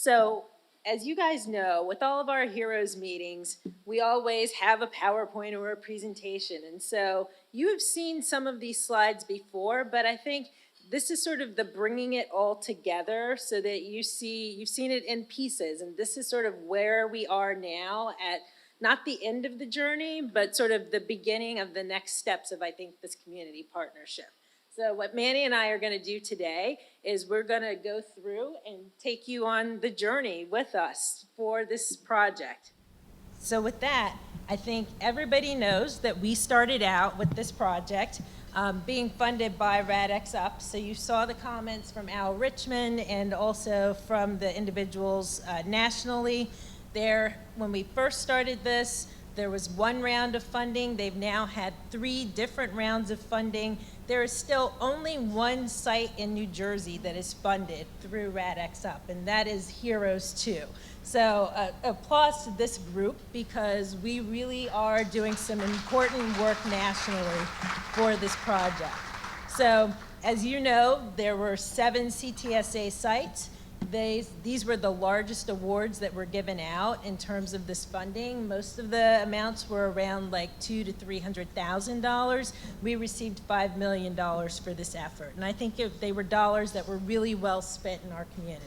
So, as you guys know, with all of our heroes meetings, we always have a PowerPoint or a presentation. And so you have seen some of these slides before, but I think this is sort of the bringing it all together so that you've seen it in pieces. And this is sort of where we are now at not the end of the journey, but sort of the beginning of the next steps of, I think, this community partnership. So what Manny and I are going to do today is we're going to go through and take you on the journey with us for this project. So with that, I think everybody knows that we started out with this project being funded by RADx Up. So you saw the comments from Al Richmond and also from the individuals nationally. There, when we first started this, there was one round of funding. They've now had 3 different rounds of funding. There is still only one site in New Jersey that is funded through RADx Up, and that is Heroes 2. So applause to this group because we really are doing some important work nationally for this project. So as you know, there were 7 CTSA sites. These were the largest awards that were given out in terms of this funding. Most of the amounts were around like $200,000 to $300,000. We received $5 million for this effort. And I think they were dollars that were really well spent in our community.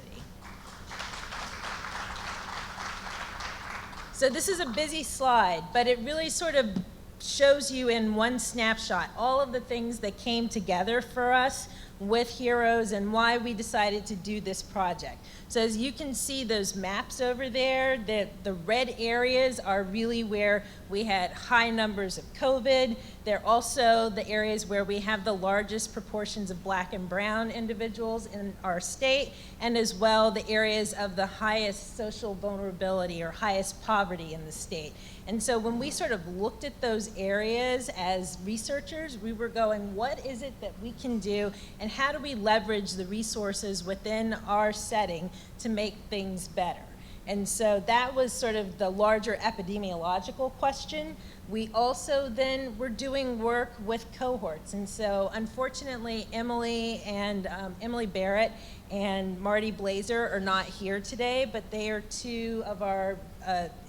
So this is a busy slide, but it really sort of shows you in one snapshot all of the things that came together for us with Heroes and why we decided to do this project. So as you can see those maps over there, the red areas are really where we had high numbers of COVID. They're also the areas where we have the largest proportions of Black and brown individuals in our state, and as well the areas of the highest social vulnerability or highest poverty in the state. And so when we sort of looked at those areas as researchers, we were going, what is it that we can do and how do we leverage the resources within our setting to make things better? And so that was sort of the larger epidemiological question. We also then were doing work with cohorts. And so unfortunately, Emily Barrett and Marty Blazer are not here today, but they are 2 of our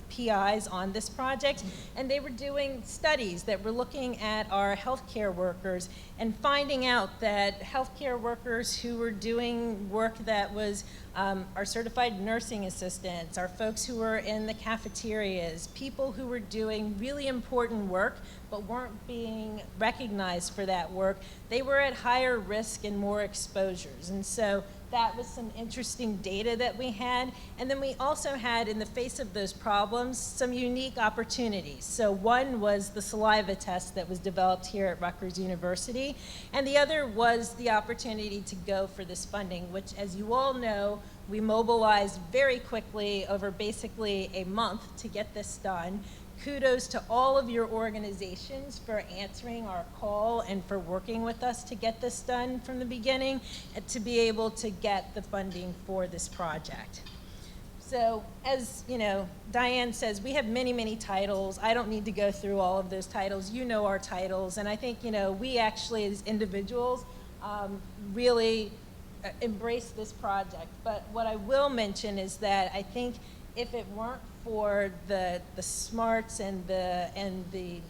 PIs on this project, and they were doing studies that were looking at our healthcare workers and finding out that healthcare workers who were doing work that was our certified nursing assistants, our folks who were in the cafeterias, people who were doing really important work but weren't being recognized for that work, they were at higher risk and more exposures. And so that was some interesting data that we had. And then we also had, in the face of those problems, some unique opportunities. So one was the saliva test that was developed here at Rutgers University. And the other was the opportunity to go for this funding, which, as you all know, we mobilized very quickly over basically a month to get this done. Kudos to all of your organizations for answering our call and for working with us to get this done from the beginning and to be able to get the funding for this project. So as you know, Diane says, we have many, many titles. I don't need to go through all of those titles. You know our titles. And I think, we actually as individuals really embrace this project. But what I will mention is that I think if it weren't for the smarts and the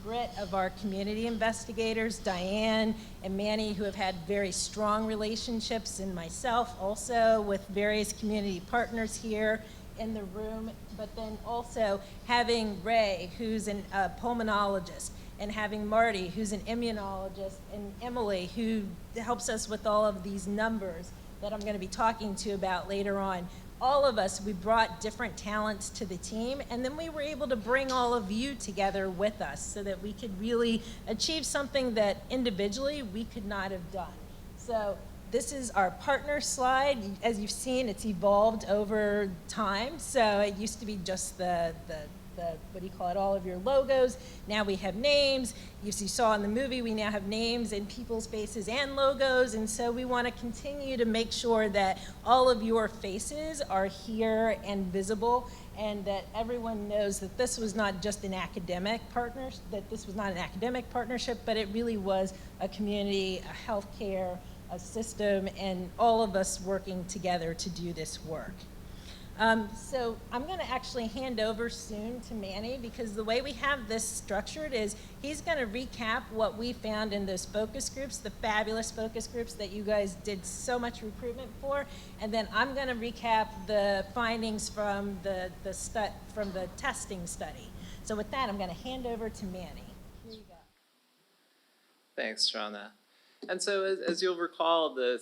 grit of our community investigators, Diane and Manny, who have had very strong relationships, and myself also with various community partners here in the room, but then also having Ray, who's a pulmonologist, and having Marty, who's an immunologist, and Emily, who helps us with all of these numbers that I'm going to be talking to you about later on. All of us, we brought different talents to the team, and then we were able to bring all of you together with us so that we could really achieve something that individually we could not have done. So this is our partner slide. As you've seen, it's evolved over time. So it used to be just the what do you call it, all of your logos. Now we have names. You saw in the movie, we now have names and people's faces and logos. And so we want to continue to make sure that all of your faces are here and visible, and that everyone knows that this was not just an academic partnership, but it really was a community, a healthcare, a system and all of us working together to do this work. So I'm going to actually hand over soon to Manny, because the way we have this structured is he's going to recap what we found in those focus groups, the fabulous focus groups that you guys did so much recruitment for, and then I'm going to recap the findings from the testing study. So with that, I'm going to hand over to Manny. Here you go. Thanks, Shawna. And so, as you'll recall, the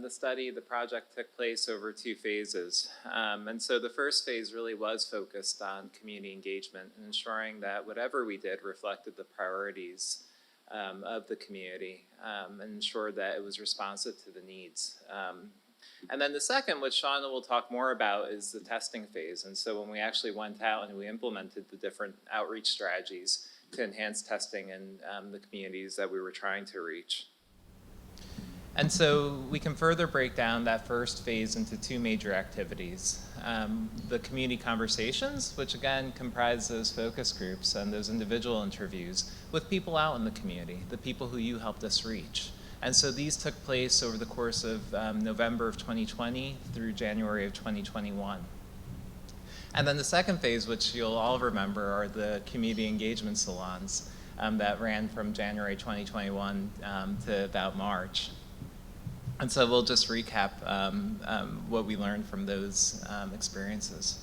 study, the project took place over 2 phases. And so the first phase really was focused on community engagement and ensuring that whatever we did reflected the priorities of the community and ensured that it was responsive to the needs. And then the second, which Shawna will talk more about, is the testing phase. And so when we actually went out and we implemented the different outreach strategies to enhance testing in the communities that we were trying to reach. And so we can further break down that first phase into 2 major activities. The community conversations, which again comprise those focus groups and those individual interviews with people out in the community, the people who you helped us reach. And so these took place over the course of November of 2020 through January of 2021. And then the second phase, which you'll all remember, are the community engagement salons that ran from January 2021 to about March. And so we'll just recap what we learned from those experiences.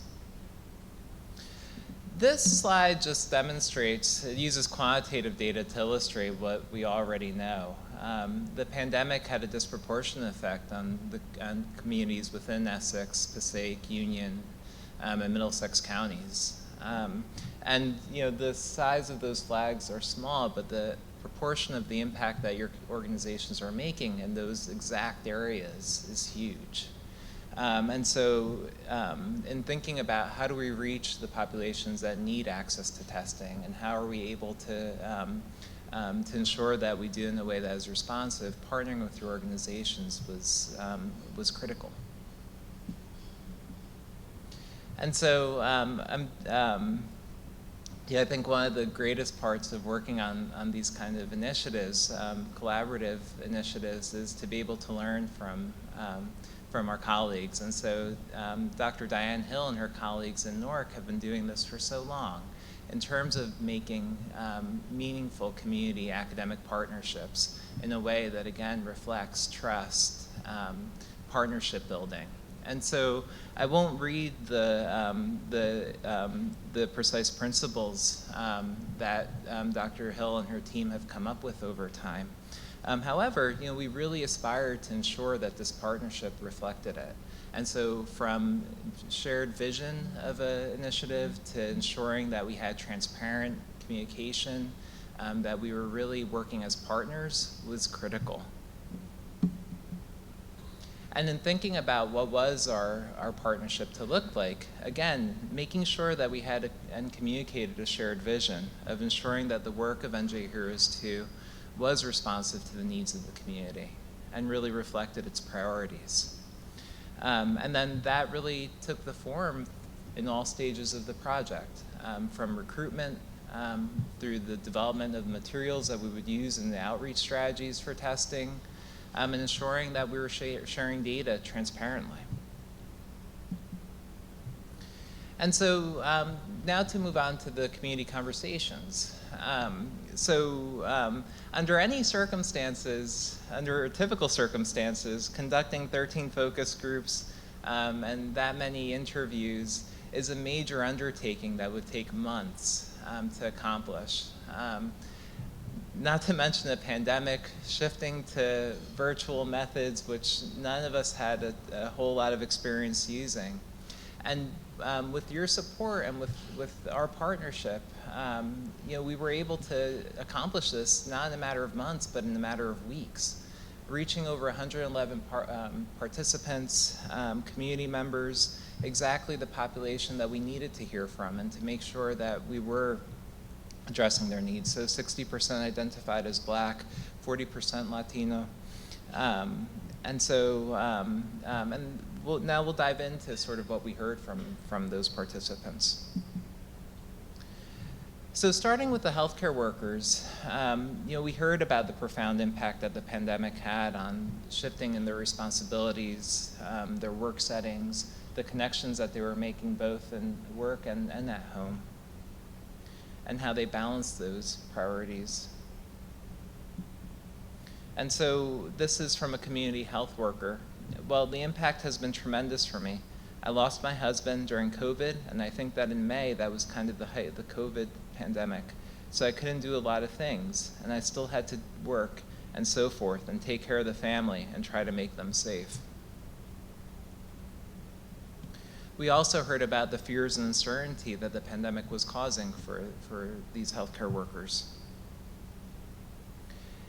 This slide just demonstrates, it uses quantitative data to illustrate what we already know. The pandemic had a disproportionate effect on communities within Essex, Passaic, Union, and Middlesex counties. And the size of those flags are small, but the proportion of the impact that your organizations are making in those exact areas is huge. And so in thinking about how do we reach the populations that need access to testing, and how are we able to ensure that we do it in a way that is responsive, partnering with your organizations was critical. And so I think one of the greatest parts of working on these kind of initiatives, collaborative initiatives, is to be able to learn from our colleagues. And so Dr. Diane Hill and her colleagues in Newark have been doing this for so long in terms of making meaningful community academic partnerships in a way that, again, reflects trust, partnership building. And so I won't read the precise principles that Dr. Hill and her team have come up with over time. However, we really aspired to ensure that this partnership reflected it. And so from shared vision of an initiative to ensuring that we had transparent communication, that we were really working as partners was critical. And in thinking about what was our partnership to look like, again, making sure that we had and communicated a shared vision of ensuring that the work of NJ Heroes 2 was responsive to the needs of the community and really reflected its priorities. And then that really took the form in all stages of the project, from recruitment through the development of the materials that we would use in the outreach strategies for testing, and ensuring that we were sharing data transparently. And so now to move on to the community conversations. Under any circumstances, under typical circumstances, conducting 13 focus groups and that many interviews is a major undertaking that would take months to accomplish. Not to mention the pandemic, shifting to virtual methods, which none of us had a whole lot of experience using. And with your support and with our partnership, we were able to accomplish this not in a matter of months, but in a matter of weeks, reaching over 111 participants, community members, exactly the population that we needed to hear from, and to make sure that we were addressing their needs. So 60% identified as Black, 40% Latino. And now we'll dive into sort of what we heard from those participants. So starting with the healthcare workers, we heard about the profound impact that the pandemic had on shifting in their responsibilities, their work settings, the connections that they were making both in work and at home, and how they balanced those priorities. And so this is from a community health worker. Well, the impact has been tremendous for me. I lost my husband during COVID, and I think that in May, that was kind of the height of the COVID pandemic. So I couldn't do a lot of things, and I still had to work and so forth, and take care of the family and try to make them safe. We also heard about the fears and uncertainty that the pandemic was causing for these healthcare workers.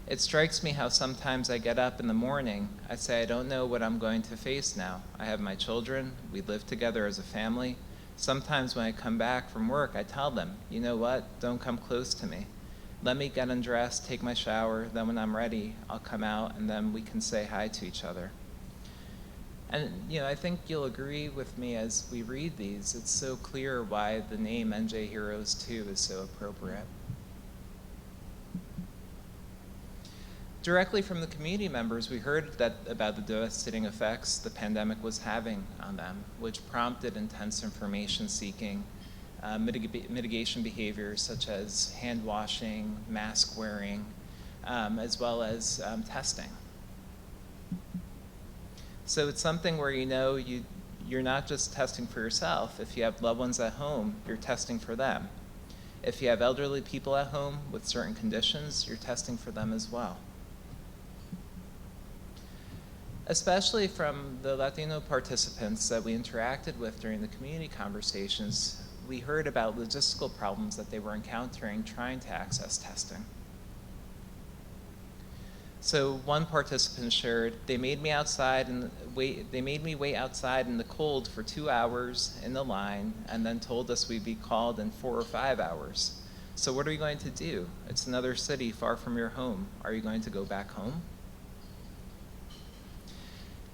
It strikes me how sometimes I get up in the morning, I say, I don't know what I'm going to face now. I have my children, we live together as a family. Sometimes when I come back from work, I tell them, you know what, don't come close to me. Let me get undressed, take my shower, then when I'm ready, I'll come out and then we can say hi to each other. And I think you'll agree with me as we read these, it's so clear why the name NJ Heroes 2 is so appropriate. Directly from the community members, we heard about the devastating effects the pandemic was having on them, which prompted intense information seeking, mitigation behaviors such as hand washing, mask wearing, as well as testing. So it's something where you're not just testing for yourself. If you have loved ones at home, you're testing for them. If you have elderly people at home with certain conditions, you're testing for them as well. Especially from the Latino participants that we interacted with during the community conversations, we heard about logistical problems that they were encountering trying to access testing. So one participant shared, they made me wait outside in the cold for 2 hours in the line and then told us we'd be called in 4 or 5 hours. So what are you going to do? It's another city far from your home. Are you going to go back home?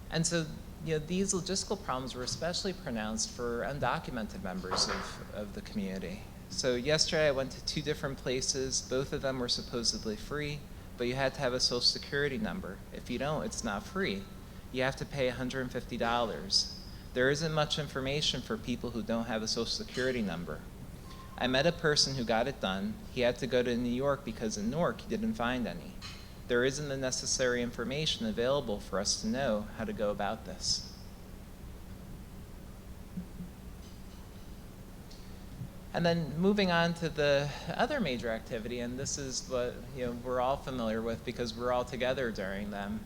And so, these logistical problems were especially pronounced for undocumented members of the community. So yesterday I went to 2 different places. Both of them were supposedly free, but you had to have a social security number. If you don't, it's not free. You have to pay $150. There isn't much information for people who don't have a social security number. I met a person who got it done. He had to go to New York because in Newark he didn't find any. There isn't the necessary information available for us to know how to go about this. And then moving on to the other major activity, and this is what we're all familiar with because we're all together during them,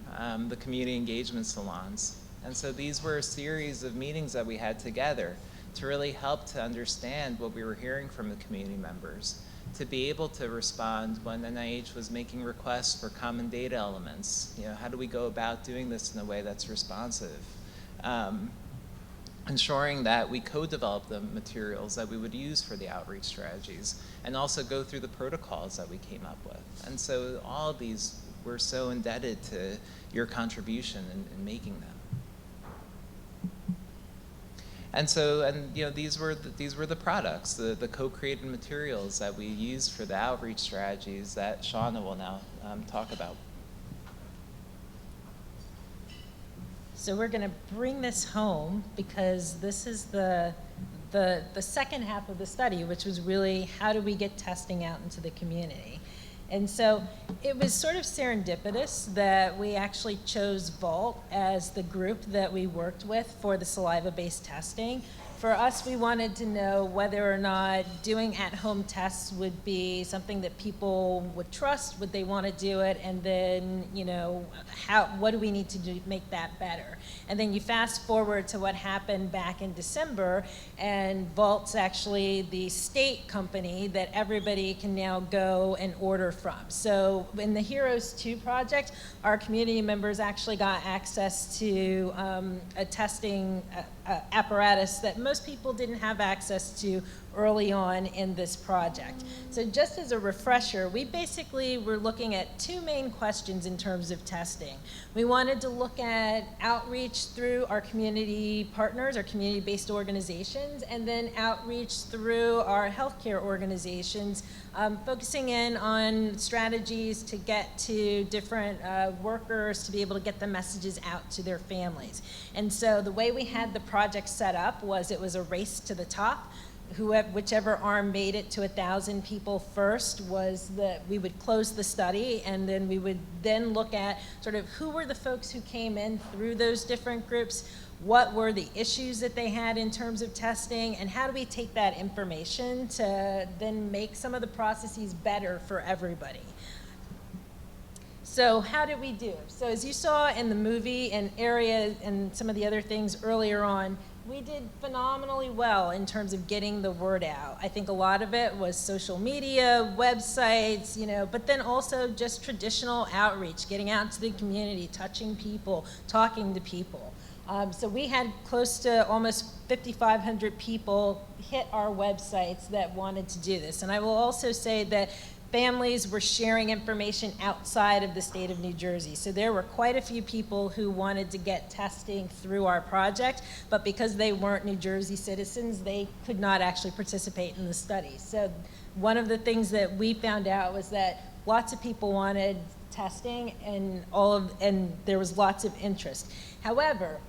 the community engagement salons. And so these were a series of meetings that we had together to really help to understand what we were hearing from the community members, to be able to respond when NIH was making requests for common data elements. How do we go about doing this in a way that's responsive? Ensuring that we co-develop the materials that we would use for the outreach strategies, and also go through the protocols that we came up with. And so all of these, we're so indebted to your contribution in making them. And so, these were the products, the co-created materials that we used for the outreach strategies that Shawna will now talk about. So we're going to bring this home because this is the second half of the study, which was really how do we get testing out into the community. And so it was sort of serendipitous that we actually chose Vault as the group that we worked with for the saliva-based testing. For us, we wanted to know whether or not doing at-home tests would be something that people would trust, would they want to do it, and then, what do we need to do to make that better? And then you fast forward to what happened back in December, and Vault's actually the state company that everybody can now go and order from. So in the Heroes 2 project, our community members actually got access to a testing apparatus that most people didn't have access to early on in this project. So just as a refresher, we basically were looking at two main questions in terms of testing. We wanted to look at outreach through our community partners, our community-based organizations, and then outreach through our healthcare organizations, focusing in on strategies to get to different workers to be able to get the messages out to their families. And so the way we had the project set up was it was a race to the top. Whichever arm made it to 1,000 people first we would close the study, and then we would then look at sort of who were the folks who came in through those different groups, what were the issues that they had in terms of testing, and how do we take that information to then make some of the processes better for everybody. So how did we do? So as you saw in the movie and area and some of the other things earlier on, we did phenomenally well in terms of getting the word out. I think a lot of it was social media, websites, but then also just traditional outreach, getting out to the community, touching people, talking to people. So we had close to almost 5,500 people hit our websites that wanted to do this. And I will also say that families were sharing information outside of the state of New Jersey. So there were quite a few people who wanted to get testing through our project, but because they weren't New Jersey citizens, they could not actually participate in the study. So one of the things that we found out was that lots of people wanted testing and there was lots of interest. However,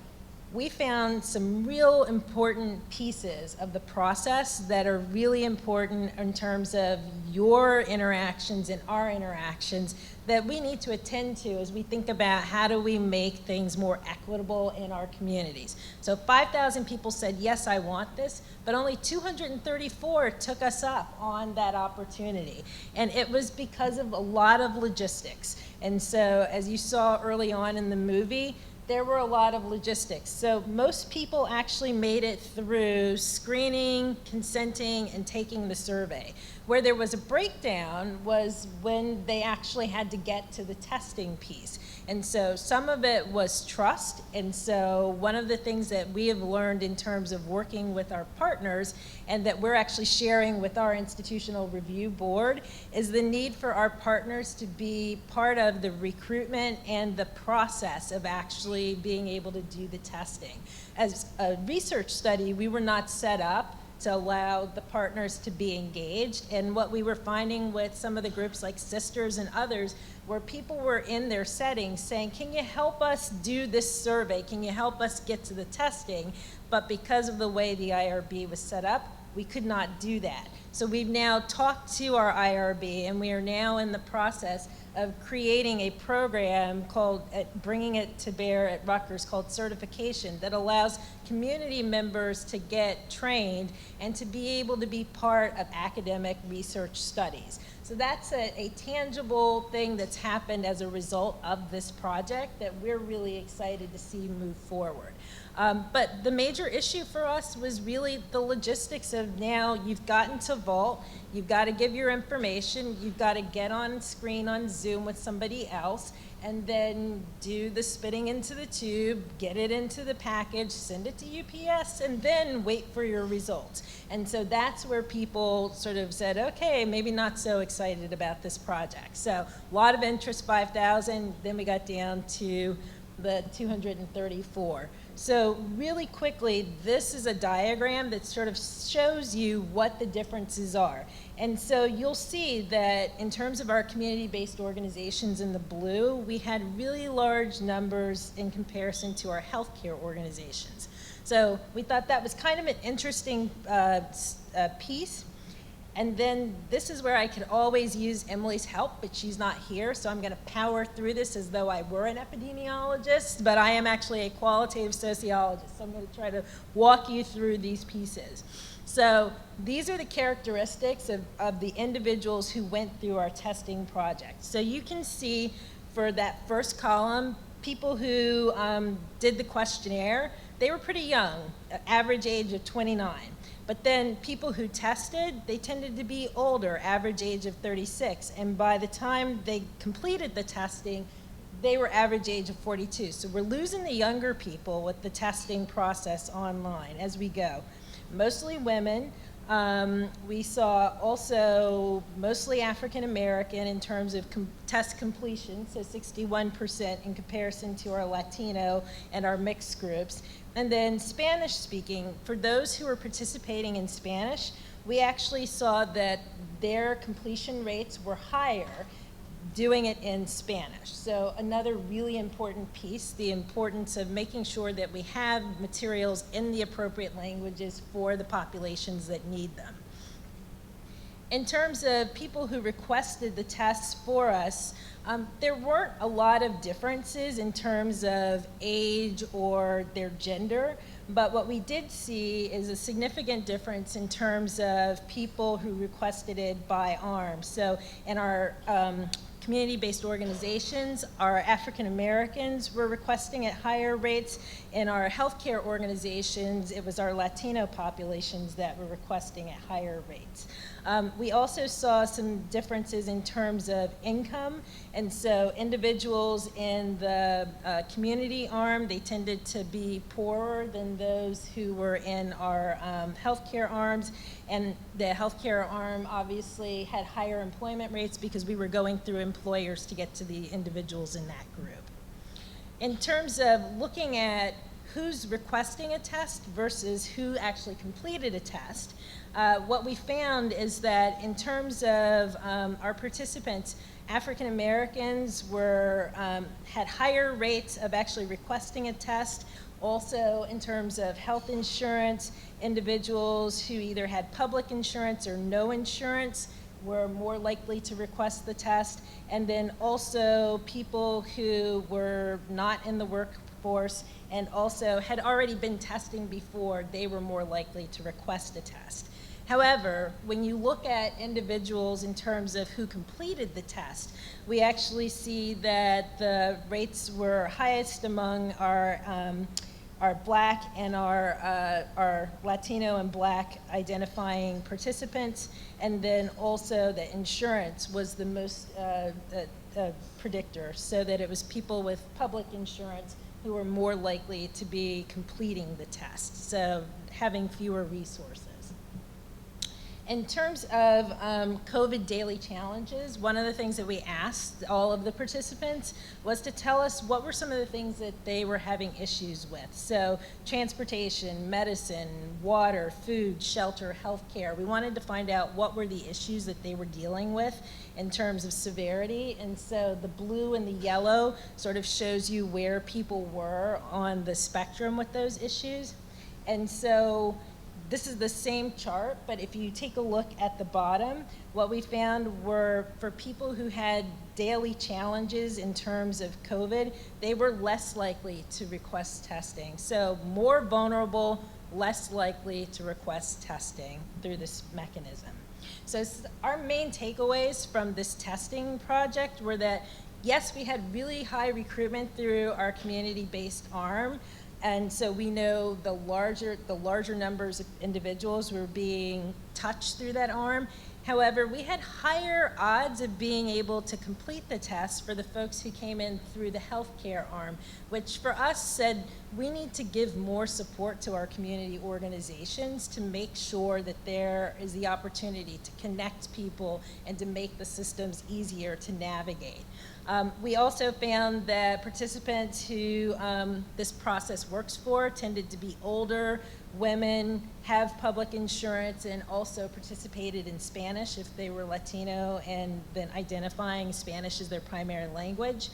we found some real important pieces of the process that are really important in terms of your interactions and our interactions that we need to attend to as we think about how do we make things more equitable in our communities. So 5,000 people said, yes, I want this, but only 234 took us up on that opportunity. And it was because of a lot of logistics. And so as you saw early on in the movie, there were a lot of logistics. So most people actually made it through screening, consenting, and taking the survey. Where there was a breakdown was when they actually had to get to the testing piece. And so some of it was trust. And so one of the things that we have learned in terms of working with our partners and that we're actually sharing with our institutional review board is the need for our partners to be part of the recruitment and the process of actually being able to do the testing. As a research study, we were not set up to allow the partners to be engaged. And what we were finding with some of the groups like Sisters and others, where people were in their settings saying, can you help us do this survey? Can you help us get to the testing? But because of the way the IRB was set up, we could not do that. So we've now talked to our IRB, and we are now in the process of creating a program called, bringing it to bear at Rutgers, called certification, that allows community members to get trained and to be able to be part of academic research studies. So that's a tangible thing that's happened as a result of this project that we're really excited to see move forward. But the major issue for us was really the logistics of now you've gotten to Vault, you've got to give your information, you've got to get on screen on Zoom with somebody else, and then do the spitting into the tube, get it into the package, send it to UPS, and then wait for your results. And so that's where people sort of said, okay, maybe not so excited about this project. So a lot of interest, 5,000, then we got down to the 234. So really quickly, this is a diagram that sort of shows you what the differences are. And so you'll see that in terms of our community-based organizations in the blue, we had really large numbers in comparison to our healthcare organizations. So we thought that was kind of an interesting piece. And then this is where I could always use Emily's help, but she's not here, so I'm going to power through this as though I were an epidemiologist, but I am actually a qualitative sociologist, so I'm going to try to walk you through these pieces. So these are the characteristics of the individuals who went through our testing project. So you can see for that first column, people who did the questionnaire, they were pretty young, average age of 29. But then people who tested, they tended to be older, average age of 36. And by the time they completed the testing, they were average age of 42. So we're losing the younger people with the testing process online as we go. Mostly women, We saw also mostly African American in terms of test completion, so 61% in comparison to our Latino and our mixed groups. And then Spanish speaking, for those who were participating in Spanish, we actually saw that their completion rates were higher doing it in Spanish. So another really important piece, the importance of making sure that we have materials in the appropriate languages for the populations that need them. In terms of people who requested the tests for us, there weren't a lot of differences in terms of age or their gender, but what we did see is a significant difference in terms of people who requested it by arm. So in our community-based organizations, our African Americans were requesting at higher rates. In our healthcare organizations, it was our Latino populations that were requesting at higher rates. We also saw some differences in terms of income, and so individuals in the community arm, they tended to be poorer than those who were in our healthcare arms, and the healthcare arm obviously had higher employment rates because we were going through employers to get to the individuals in that group. In terms of looking at who's requesting a test versus who actually completed a test, what we found is that in terms of our participants, African Americans had higher rates of actually requesting a test. Also, in terms of health insurance, individuals who either had public insurance or no insurance were more likely to request the test. And then also people who were not in the workforce and also had already been testing before, they were more likely to request a test. However, when you look at individuals in terms of who completed the test, we actually see that the rates were highest among our Black and our Latino and Black identifying participants, and then also the insurance was the most predictor, so that it was people with public insurance who were more likely to be completing the test, so having fewer resources. In terms of COVID daily challenges, one of the things that we asked all of the participants was to tell us what were some of the things that they were having issues with. So transportation, medicine, water, food, shelter, healthcare. We wanted to find out what were the issues that they were dealing with in terms of severity. And so the blue and the yellow sort of shows you where people were on the spectrum with those issues. And so this is the same chart, but if you take a look at the bottom, what we found were for people who had daily challenges in terms of COVID, they were less likely to request testing. So more vulnerable, less likely to request testing through this mechanism. So our main takeaways from this testing project were that, yes, we had really high recruitment through our community-based arm, and so we know the larger numbers of individuals were being touched through that arm. However, we had higher odds of being able to complete the test for the folks who came in through the healthcare arm, which for us said we need to give more support to our community organizations to make sure that there is the opportunity to connect people and to make the systems easier to navigate. We also found that participants who this process works for tended to be older, women, have public insurance, and also participated in Spanish if they were Latino and then identifying Spanish as their primary language.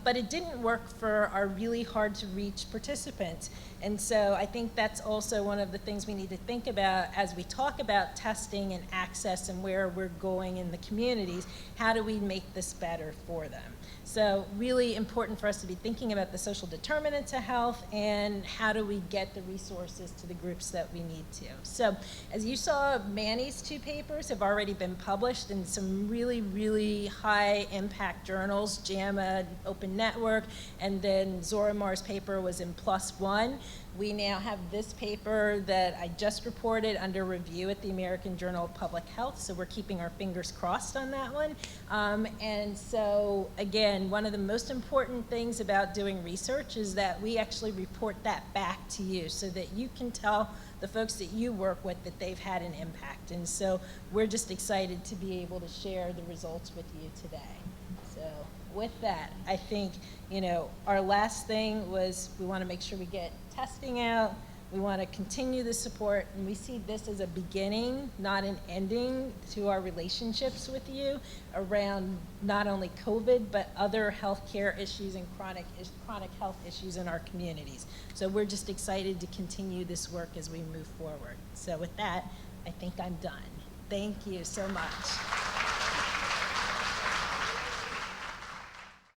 But it didn't work for our really hard to reach participants. And so I think that's also one of the things we need to think about as we talk about testing and access and where we're going in the communities. How do we make this better for them? So really important for us to be thinking about the social determinants of health and how do we get the resources to the groups that we need to. So as you saw, Manny's 2 papers have already been published in some really, really high impact journals, JAMA, Open Network, and then Zoramar's paper was in PLOS ONE. We now have this paper that I just reported under review at the American Journal of Public Health, so we're keeping our fingers crossed on that one. And so, again, one of the most important things about doing research is that we actually report that back to you so that you can tell the folks that you work with, that they've had an impact. And so we're just excited to be able to share the results with you today. So with that, I think, our last thing was we want to make sure we get testing out. We want to continue the support, and we see this as a beginning, not an ending, to our relationships with you around not only COVID, but other healthcare issues and chronic health issues in our communities. So we're just excited to continue this work as we move forward. So with that, I think I'm done. Thank you so much.